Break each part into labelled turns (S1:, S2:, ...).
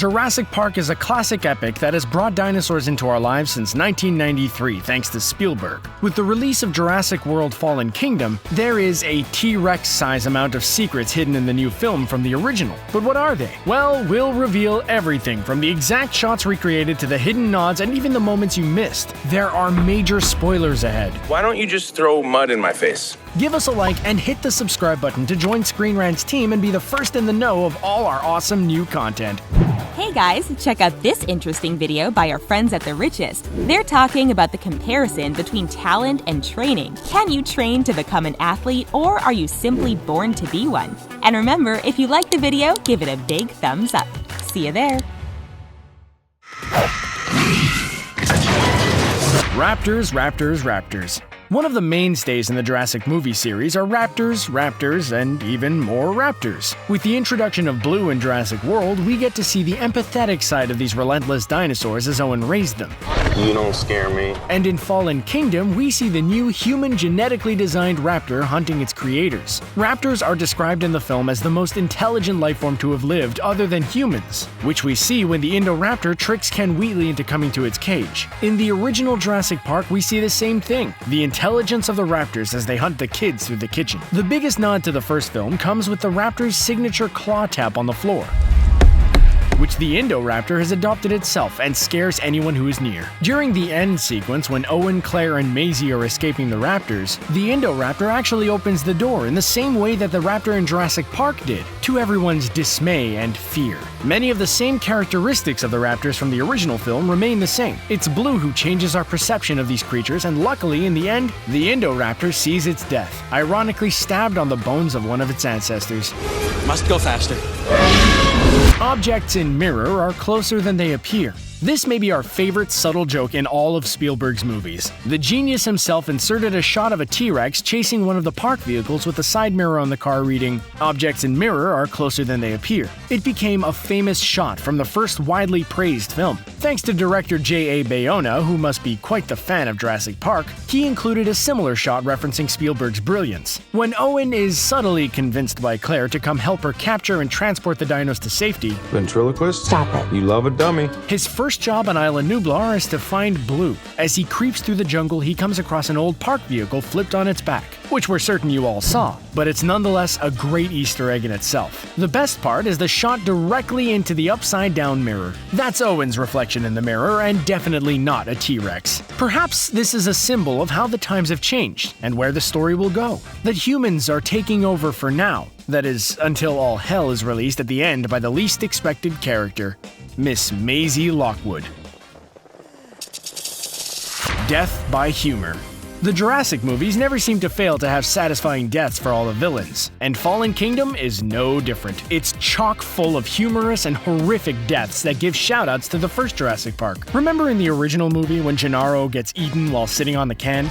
S1: Jurassic Park is a classic epic that has brought dinosaurs into our lives since 1993 thanks to Spielberg. With the release of Jurassic World Fallen Kingdom, there is a T-Rex size amount of secrets hidden in the new film from the original. But what are they? Well, we'll reveal everything from the exact shots recreated to the hidden nods and even the moments you missed. There are major spoilers ahead.
S2: Why don't you just throw mud in my face?
S1: Give us a like and hit the subscribe button to join Screen Rant's team and be the first in the know of all our awesome new content.
S3: Hey guys, check out this interesting video by our friends at The Richest. They're talking about the comparison between talent and training. Can you train to become an athlete, or are you simply born to be one? And remember, if you like the video, give it a big thumbs up. See you there.
S1: Raptors, Raptors, Raptors. One of the mainstays in the Jurassic movie series are raptors, raptors, and even more raptors. With the introduction of Blue in Jurassic World, we get to see the empathetic side of these relentless dinosaurs as Owen raised them.
S2: You don't scare me.
S1: And in Fallen Kingdom, we see the new human genetically designed raptor hunting its creators. Raptors are described in the film as the most intelligent lifeform to have lived other than humans, which we see when the Indoraptor tricks Ken Wheatley into coming to its cage. In the original Jurassic Park, we see the same thing, the intelligence of the raptors as they hunt the kids through the kitchen. The biggest nod to the first film comes with the raptor's signature claw tap on the floor, which the Indoraptor has adopted itself and scares anyone who is near. During the end sequence, when Owen, Claire, and Maisie are escaping the raptors, the Indoraptor actually opens the door in the same way that the raptor in Jurassic Park did, to everyone's dismay and fear. Many of the same characteristics of the raptors from the original film remain the same. It's Blue who changes our perception of these creatures, and luckily, in the end, the Indoraptor sees its death, ironically stabbed on the bones of one of its ancestors.
S4: Must go faster.
S1: Objects in mirror are closer than they appear. This may be our favorite subtle joke in all of Spielberg's movies. The genius himself inserted a shot of a T-Rex chasing one of the park vehicles with a side mirror on the car reading, "Objects in mirror are closer than they appear." It became a famous shot from the first widely praised film. Thanks to director J.A. Bayona, who must be quite the fan of Jurassic Park, he included a similar shot referencing Spielberg's brilliance. When Owen is subtly convinced by Claire to come help her capture and transport the dinos to safety,
S2: Ventriloquist?
S5: Stop it.
S2: You love a dummy.
S1: his first job on Isla Nublar is to find Blue. As he creeps through the jungle, he comes across an old park vehicle flipped on its back, which we're certain you all saw, but it's nonetheless a great Easter egg in itself. The best part is the shot directly into the upside-down mirror. That's Owen's reflection in the mirror, and definitely not a T-Rex. Perhaps this is a symbol of how the times have changed, and where the story will go. That humans are taking over for now. That is, until all hell is released at the end by the least expected character, Miss Maisie Lockwood. Death by humor. The Jurassic movies never seem to fail to have satisfying deaths for all the villains, and Fallen Kingdom is no different. It's chock full of humorous and horrific deaths that give shoutouts to the first Jurassic Park. Remember in the original movie when Gennaro gets eaten while sitting on the can?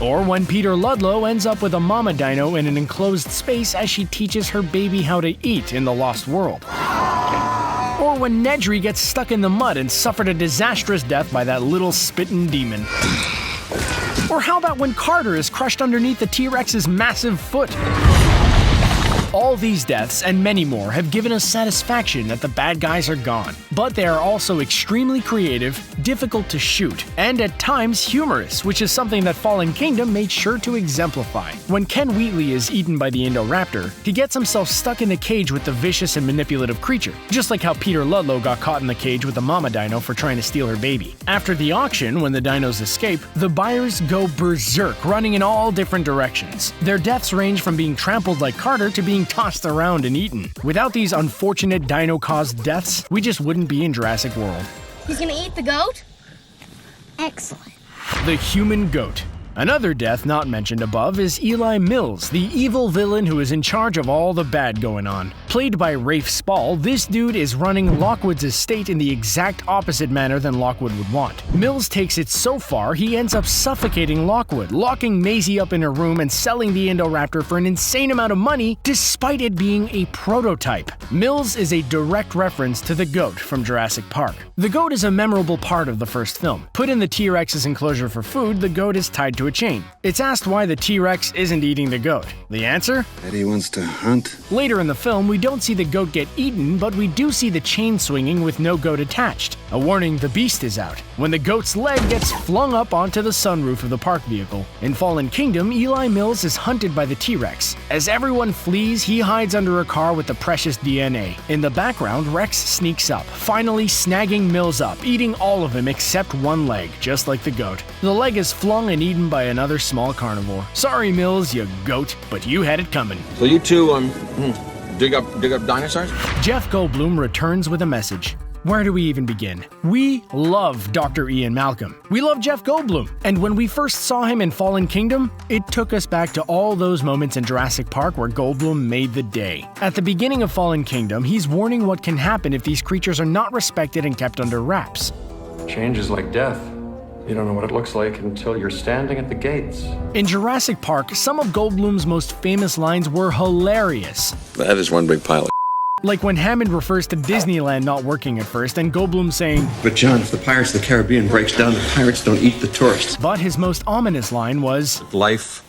S1: Or when Peter Ludlow ends up with a mama dino in an enclosed space as she teaches her baby how to eat in The Lost World. Or when Nedry gets stuck in the mud and suffered a disastrous death by that little spittin' demon. Or how about when Carter is crushed underneath the T-Rex's massive foot? All these deaths, and many more, have given us satisfaction that the bad guys are gone. But they are also extremely creative, difficult to shoot, and at times humorous, which is something that Fallen Kingdom made sure to exemplify. When Ken Wheatley is eaten by the Indoraptor, he gets himself stuck in the cage with the vicious and manipulative creature, just like how Peter Ludlow got caught in the cage with the mama dino for trying to steal her baby. After the auction, when the dinos escape, the buyers go berserk, running in all different directions. Their deaths range from being trampled like Carter to being tossed around and eaten. Without these unfortunate dino-caused deaths, we just wouldn't be in Jurassic World.
S6: He's gonna eat the goat? Excellent.
S1: The human goat. Another death not mentioned above is Eli Mills, the evil villain who is in charge of all the bad going on. Played by Rafe Spall, this dude is running Lockwoods Estate in the exact opposite manner than Lockwood would want. Mills takes it so far, he ends up suffocating Lockwood, locking Maisie up in her room and selling the Indoraptor for an insane amount of money, despite it being a prototype. Mills is a direct reference to the goat from Jurassic Park. The goat is a memorable part of the first film. Put in the T-Rex's enclosure for food, the goat is tied to a chain. It's asked why the T-Rex isn't eating the goat. The answer?
S7: Eddie wants to hunt.
S1: Later in the film, we don't see the goat get eaten, but we do see the chain swinging with no goat attached, a warning the beast is out, when the goat's leg gets flung up onto the sunroof of the park vehicle. In Fallen Kingdom, Eli Mills is hunted by the T-Rex. As everyone flees, he hides under a car with the precious DNA. In the background, Rex sneaks up, finally snagging Mills up, eating all of him except one leg, just like the goat. The leg is flung and eaten by another small carnivore. Sorry, Mills, you goat, but you had it coming.
S4: So you two, dig up dinosaurs?
S1: Jeff Goldblum returns with a message. Where do we even begin? We love Dr. Ian Malcolm. We love Jeff Goldblum. And when we first saw him in Fallen Kingdom, it took us back to all those moments in Jurassic Park where Goldblum made the day. At the beginning of Fallen Kingdom, he's warning what can happen if these creatures are not respected and kept under wraps.
S5: Change is like death. You don't know what it looks like until you're standing at the gates.
S1: In Jurassic Park, some of Goldblum's most famous lines were hilarious.
S4: That is one big pile of
S1: Like when Hammond refers to Disneyland not working at first, and Goldblum saying,
S7: "But John, if the Pirates of the Caribbean breaks down, the pirates don't eat the tourists."
S1: But his most ominous line was,
S5: Life,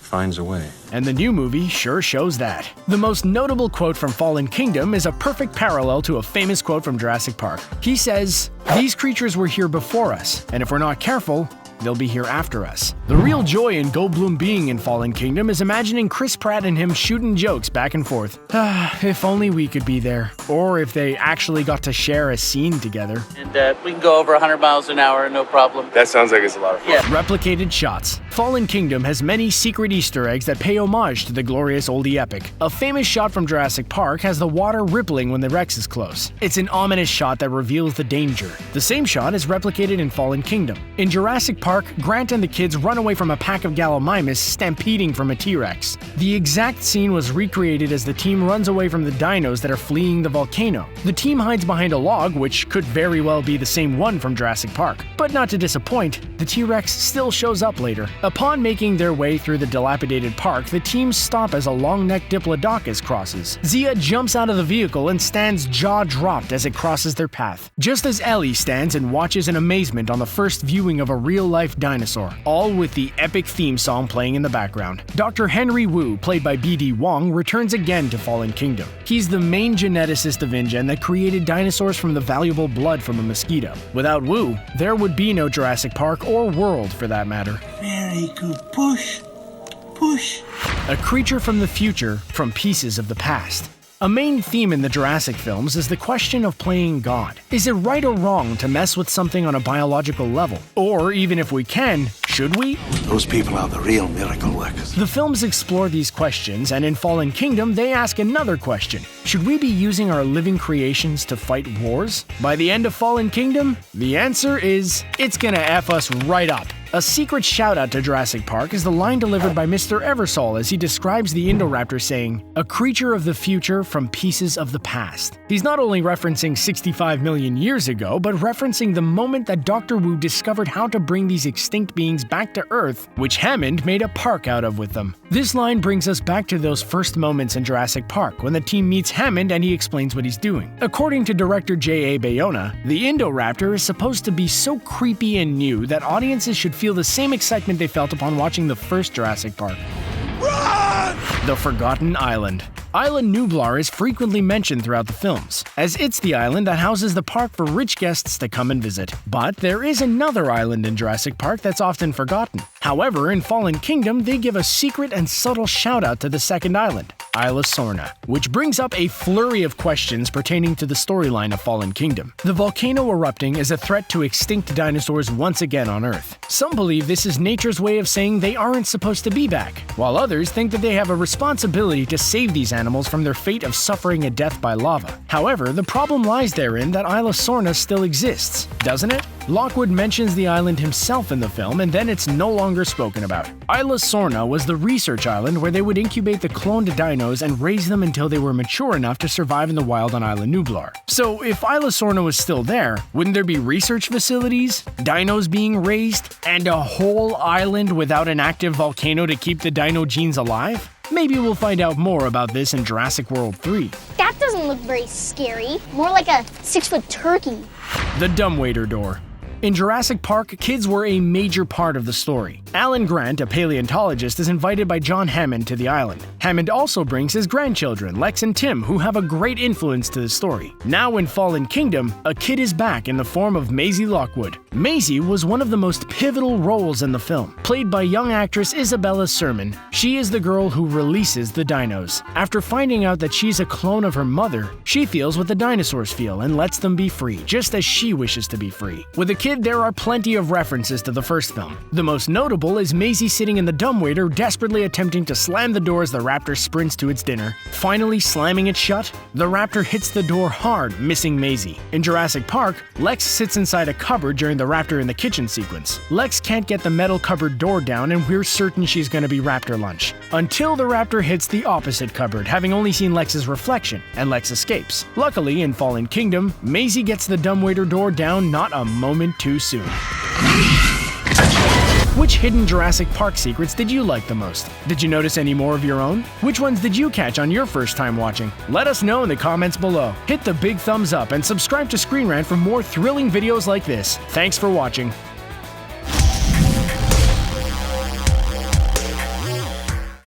S5: finds a way.
S1: and the new movie sure shows that. The most notable quote from Fallen Kingdom is a perfect parallel to a famous quote from Jurassic Park. He says, "These creatures were here before us, and if we're not careful, they'll be here after us." The real joy in Goldblum being in Fallen Kingdom is imagining Chris Pratt and him shooting jokes back and forth. If only we could be there. Or if they actually got to share a scene together.
S8: And we can go over 100 miles an hour, no problem.
S2: That sounds like it's a lot of fun.
S8: Yeah.
S1: Replicated shots. Fallen Kingdom has many secret Easter eggs that pay homage to the glorious oldie epic. A famous shot from Jurassic Park has the water rippling when the Rex is close. It's an ominous shot that reveals the danger. The same shot is replicated in Fallen Kingdom. In Jurassic Park, Grant and the kids run away from a pack of Gallimimus stampeding from a T-Rex. The exact scene was recreated as the team runs away from the dinos that are fleeing the volcano. The team hides behind a log, which could very well be the same one from Jurassic Park. But not to disappoint, the T-Rex still shows up later. Upon making their way through the dilapidated park, the team stop as a long-necked Diplodocus crosses. Zia jumps out of the vehicle and stands jaw-dropped as it crosses their path, just as Ellie stands and watches in amazement on the first viewing of a real-life dinosaur, all with the epic theme song playing in the background. Dr. Henry Wu, played by B.D. Wong, returns again to Fallen Kingdom. He's the main geneticist of InGen that created dinosaurs from the valuable blood from a mosquito. Without Wu, there would be no Jurassic Park or world for that matter.
S9: Very good. Push. Push.
S1: A creature from the future from pieces of the past. A main theme in the Jurassic films is the question of playing God. Is it right or wrong to mess with something on a biological level? Or even if we can, should we?
S9: Those people are the real miracle workers.
S1: The films explore these questions, and in Fallen Kingdom, they ask another question. Should we be using our living creations to fight wars? By the end of Fallen Kingdom, the answer is, it's gonna F us right up. A secret shout-out to Jurassic Park is the line delivered by Mr. Eversole as he describes the Indoraptor saying, "A creature of the future from pieces of the past." He's not only referencing 65 million years ago, but referencing the moment that Dr. Wu discovered how to bring these extinct beings back to Earth, which Hammond made a park out of with them. This line brings us back to those first moments in Jurassic Park when the team meets Hammond and he explains what he's doing. According to director J.A. Bayona, the Indoraptor is supposed to be so creepy and new that audiences should feel the same excitement they felt upon watching the first Jurassic Park. Run! The Forgotten Island. Isla Nublar is frequently mentioned throughout the films, as it's the island that houses the park for rich guests to come and visit. But there is another island in Jurassic Park that's often forgotten. However, in Fallen Kingdom, they give a secret and subtle shout-out to the second island, Isla Sorna, which brings up a flurry of questions pertaining to the storyline of Fallen Kingdom. The volcano erupting is a threat to extinct dinosaurs once again on Earth. Some believe this is nature's way of saying they aren't supposed to be back, while others think that they have a responsibility to save these animals from their fate of suffering a death by lava. However, the problem lies therein that Isla Sorna still exists, doesn't it? Lockwood mentions the island himself in the film, and then it's no longer spoken about. Isla Sorna was the research island where they would incubate the cloned dinos and raise them until they were mature enough to survive in the wild on Isla Nublar. So if Isla Sorna was still there, wouldn't there be research facilities, dinos being raised, and a whole island without an active volcano to keep the dino genes alive? Maybe we'll find out more about this in Jurassic World 3.
S6: That doesn't look very scary. More like a 6-foot turkey.
S1: The Dumbwaiter Door. In Jurassic Park, kids were a major part of the story. Alan Grant, a paleontologist, is invited by John Hammond to the island. Hammond also brings his grandchildren, Lex and Tim, who have a great influence to the story. Now in Fallen Kingdom, a kid is back in the form of Maisie Lockwood. Maisie was one of the most pivotal roles in the film. Played by young actress Isabella Sermon, she is the girl who releases the dinos. After finding out that she's a clone of her mother, she feels what the dinosaurs feel and lets them be free, just as she wishes to be free. With a kid, there are plenty of references to the first film. The most notable is Maisie sitting in the dumbwaiter, desperately attempting to slam the door as the raptor sprints to its dinner. Finally slamming it shut, the raptor hits the door hard, missing Maisie. In Jurassic Park, Lex sits inside a cupboard during the raptor in the kitchen sequence. Lex can't get the metal cupboard door down, and we're certain she's gonna be raptor lunch. Until the raptor hits the opposite cupboard, having only seen Lex's reflection, and Lex escapes. Luckily, in Fallen Kingdom, Maisie gets the dumbwaiter door down not a moment too soon. Which hidden Jurassic Park secrets did you like the most? Did you notice any more of your own? Which ones did you catch on your first time watching? Let us know in the comments below. Hit the big thumbs up and subscribe to Screen Rant for more thrilling videos like this. Thanks for watching.